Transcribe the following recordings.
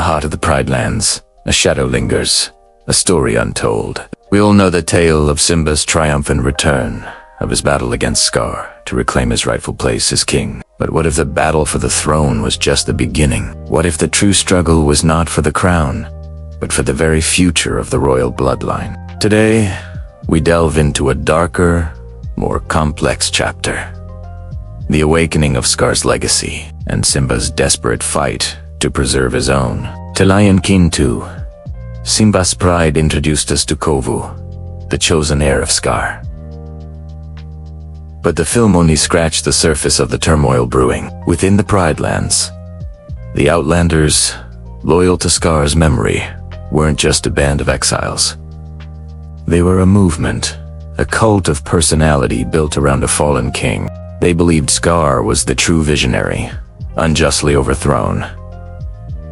heart of the Pride Lands, a shadow lingers, a story untold. We all know the tale of Simba's triumphant return, of his battle against Scar to reclaim his rightful place as king. But what if the battle for the throne was just the beginning? What if the true struggle was not for the crown, but for the very future of the royal bloodline? Today, we delve into a darker, more complex chapter. The awakening of Scar's legacy and Simba's desperate fight to preserve his own. Awakenin 2. Simba's pride introduced us to Kovu, the chosen heir of Scar. But the film only scratched the surface of the turmoil brewing within the Pride Lands. The Outlanders, loyal to Scar's memory, weren't just a band of exiles. They were a movement, a cult of personality built around a fallen king. They believed Scar was the true visionary, unjustly overthrown.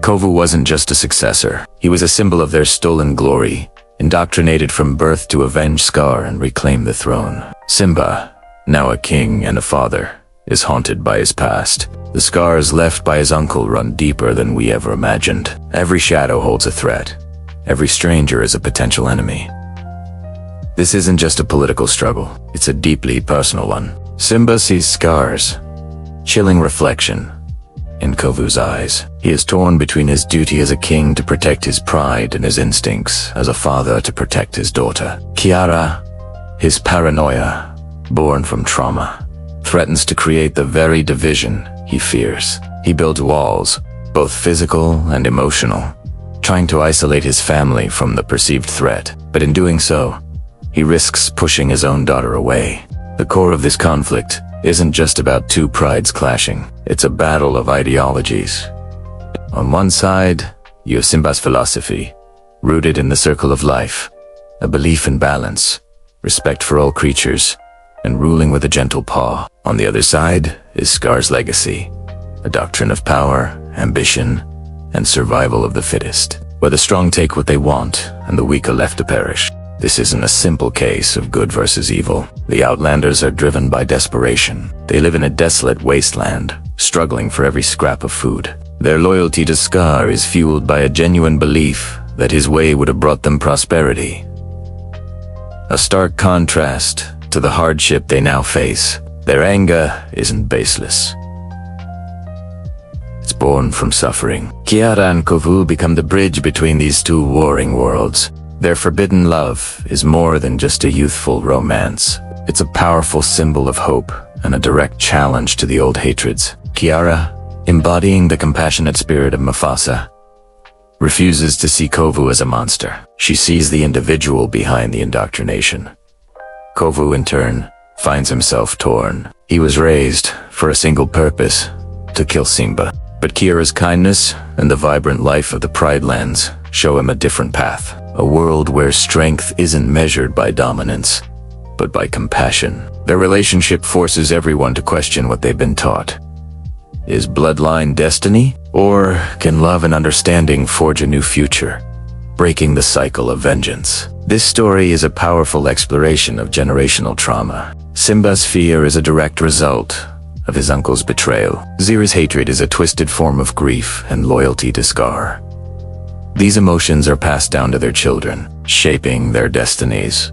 Kovu wasn't just a successor, he was a symbol of their stolen glory, indoctrinated from birth to avenge Scar and reclaim the throne. Simba, now a king and a father, is haunted by his past. The scars left by his uncle run deeper than we ever imagined. Every shadow holds a threat. Every stranger is a potential enemy. This isn't just a political struggle, it's a deeply personal one. Simba sees Scar's chilling reflection in Kovu's eyes. He is torn between his duty as a king to protect his pride and his instincts as a father to protect his daughter. Kiara, his paranoia, born from trauma, threatens to create the very division he fears. He builds walls, both physical and emotional, trying to isolate his family from the perceived threat. But in doing so, he risks pushing his own daughter away. The core of this conflict isn't just about two prides clashing. It's a battle of ideologies. On one side, you have Simba's philosophy, rooted in the circle of life, a belief in balance, respect for all creatures, and ruling with a gentle paw. On the other side is Scar's legacy, a doctrine of power, ambition, and survival of the fittest, where the strong take what they want and the weak are left to perish. This isn't a simple case of good versus evil. The Outlanders are driven by desperation. They live in a desolate wasteland, struggling for every scrap of food. Their loyalty to Scar is fueled by a genuine belief that his way would have brought them prosperity. A stark contrast to the hardship they now face. Their anger isn't baseless. It's born from suffering. Kiara and Kovu become the bridge between these two warring worlds. Their forbidden love is more than just a youthful romance. It's a powerful symbol of hope and a direct challenge to the old hatreds. Kiara, embodying the compassionate spirit of Mufasa, refuses to see Kovu as a monster. She sees the individual behind the indoctrination. Kovu, in turn, finds himself torn. He was raised for a single purpose, to kill Simba. But Kiara's kindness and the vibrant life of the Pride Lands show him a different path. A world where strength isn't measured by dominance, but by compassion. Their relationship forces everyone to question what they've been taught. Is bloodline destiny? Or can love and understanding forge a new future, breaking the cycle of vengeance? This story is a powerful exploration of generational trauma. Simba's fear is a direct result of his uncle's betrayal. Zira's hatred is a twisted form of grief and loyalty to Scar. These emotions are passed down to their children, shaping their destinies.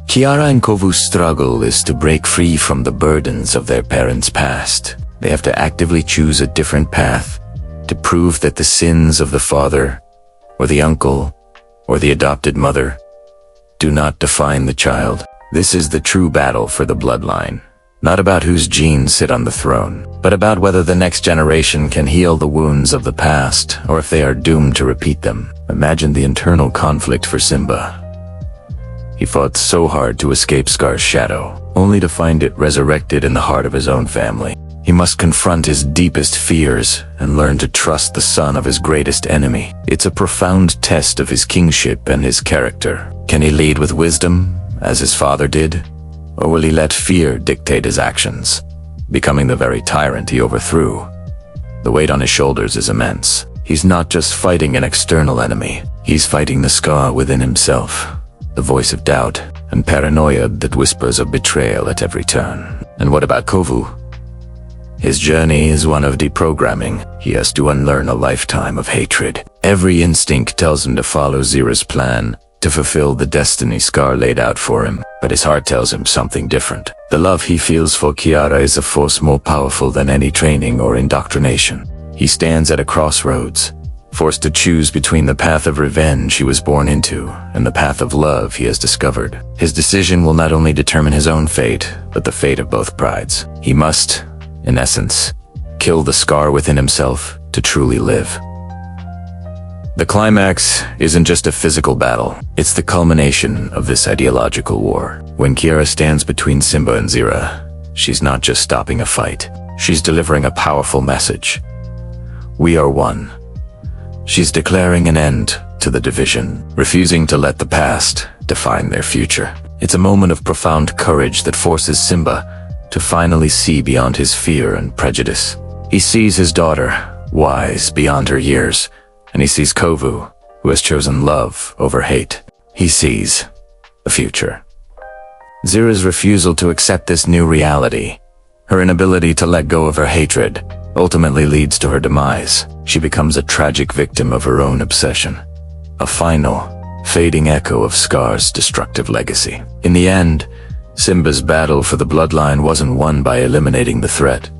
Kiara and Kovu's struggle is to break free from the burdens of their parents' past. They have to actively choose a different path to prove that the sins of the father, or the uncle, or the adopted mother do not define the child. This is the true battle for the bloodline. Not about whose genes sit on the throne, but about whether the next generation can heal the wounds of the past, or if they are doomed to repeat them. Imagine the internal conflict for Simba. He fought so hard to escape Scar's shadow, only to find it resurrected in the heart of his own family. He must confront his deepest fears and learn to trust the son of his greatest enemy. It's a profound test of his kingship and his character. Can he lead with wisdom, as his father did? Or will he let fear dictate his actions, becoming the very tyrant he overthrew? The weight on his shoulders is immense. He's not just fighting an external enemy, he's fighting the Scar within himself, the voice of doubt and paranoia that whispers of betrayal at every turn. And what about Kovu? His journey is one of deprogramming. He has to unlearn a lifetime of hatred. Every instinct tells him to follow Zira's plan, to fulfill the destiny Scar laid out for him, but his heart tells him something different. The love he feels for Kiara is a force more powerful than any training or indoctrination. He stands at a crossroads, forced to choose between the path of revenge he was born into and the path of love he has discovered. His decision will not only determine his own fate, but the fate of both brides. He must, in essence, kill the Scar within himself to truly live. The climax isn't just a physical battle, it's the culmination of this ideological war. When Kiara stands between Simba and Zira, she's not just stopping a fight, she's delivering a powerful message. We are one. She's declaring an end to the division, refusing to let the past define their future. It's a moment of profound courage that forces Simba to finally see beyond his fear and prejudice. He sees his daughter, wise beyond her years, and he sees Kovu, who has chosen love over hate. He sees the future. Zira's refusal to accept this new reality, her inability to let go of her hatred, ultimately leads to her demise. She becomes a tragic victim of her own obsession, a final, fading echo of Scar's destructive legacy. In the end, Simba's battle for the bloodline wasn't won by eliminating the threat.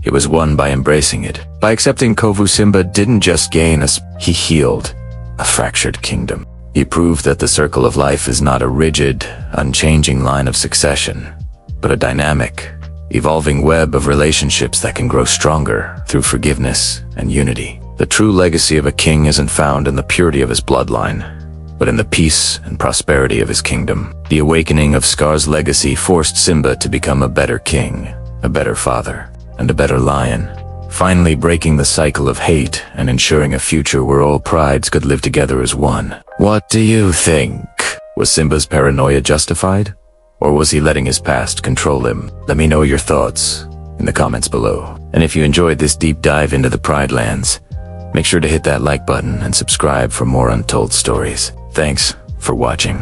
It was won by embracing it. By accepting Kovu, Simba didn't just gain he healed a fractured kingdom. He proved that the circle of life is not a rigid, unchanging line of succession, but a dynamic, evolving web of relationships that can grow stronger through forgiveness and unity. The true legacy of a king isn't found in the purity of his bloodline, but in the peace and prosperity of his kingdom. The awakening of Scar's legacy forced Simba to become a better king, a better father, and a better lion, finally breaking the cycle of hate and ensuring a future where all prides could live together as one. What do you think? Was Simba's paranoia justified? Or was he letting his past control him? Let me know your thoughts in the comments below. And if you enjoyed this deep dive into the Pride Lands, make sure to hit that like button and subscribe for more untold stories. Thanks for watching.